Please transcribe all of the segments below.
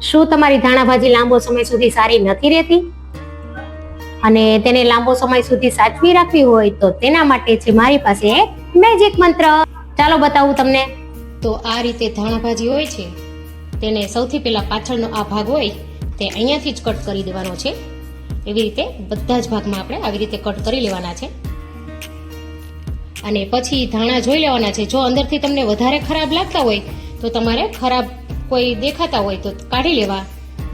શું તમારી ધાણા ભાજી લાંબો સમય સુધી સારી નથી રહેતી અને તેને લાંબો સમય સુધી સાચવી રાખવી હોય તો તેના માટે છે મારી પાસે એક મેજિક મંત્ર. ચાલો બતાવું તમને. તો આ રીતે ધાણા ભાજી હોય છે તેને સૌથી પહેલા પાછળનો આ ભાગ હોય તે અહીંયાથી જ કટ કરી દેવાનો છે. એવી રીતે બધા જ ભાગમાં આપણે આવી રીતે કટ કરી લેવાના છે અને પછી ધાણા જોઈ લેવાના છે. જો અંદરથી તમને વધારે ખરાબ લાગતા હોય તો તમારે ખરાબ કોઈ દેખાતા હોય તો કાઢી લેવા,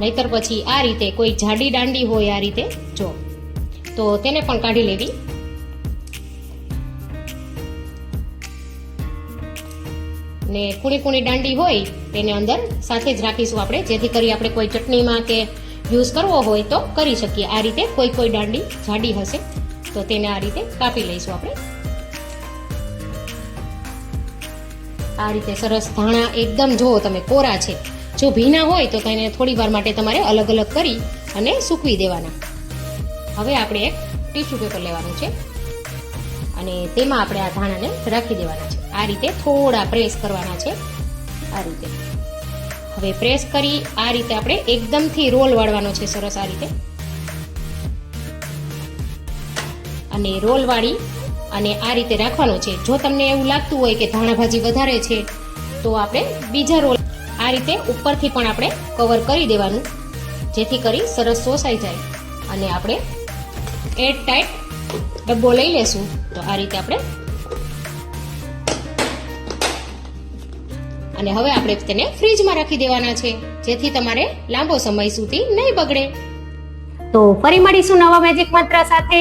નહીતર પછી આ રીતે કોઈ જાડી દાંડી હોય આ રીતે જો તો તેને પણ કાઢી લેવી. ને કુણી દાંડી હોય તેને અંદર સાથે જ રાખીશું આપણે, જેથી કરી આપણે કોઈ ચટણીમાં કે યુઝ કરવો હોય તો કરી શકીએ. આ રીતે કોઈ દાંડી જાડી હશે તો તેને આ રીતે કાપી લઈશું આપણે. આ રીતે સરસ ધાણા એકદમ જુઓ તમે કોરા છે. જો ભીના હોય તો તેને થોડી વાર માટે તમારે અલગ અલગ કરી અને સૂકવી દેવાના. હવે આપણે એક ટીશ્યુ પેપર લેવાનું છે અને તેમાં આપણે આ ધાણાને રાખી દેવાના છે. આ રીતે થોડા પ્રેસ કરવાના છે આ રીતે. હવે પ્રેસ કરી આ રીતે આપણે એકદમથી રોલ વાળવાનો છે સરસ આ રીતે. અને રોલ વાળી અને આ રીતે રાખવાનો છે. જો તમને એવું લાગતું હોય કે ધાણા ભાજી વધારે છે તો આપણે બીજા રોલ આ રીતે ઉપરથી પણ આપણે કવર કરી દેવાનું, જેથી કરી સરસ શોષાઈ જાય. અને આપણે એર ટાઈટ ડબ્બો લઈ લેશું તો આ રીતે આપણે. અને હવે આપણે તેને ફ્રીજમાં રાખી દેવાના છે, જેથી તમારે લાંબો સમય સુધી નહીં બગડે. તો ફરી મળીશું નવા મેજિક મંત્ર સાથે.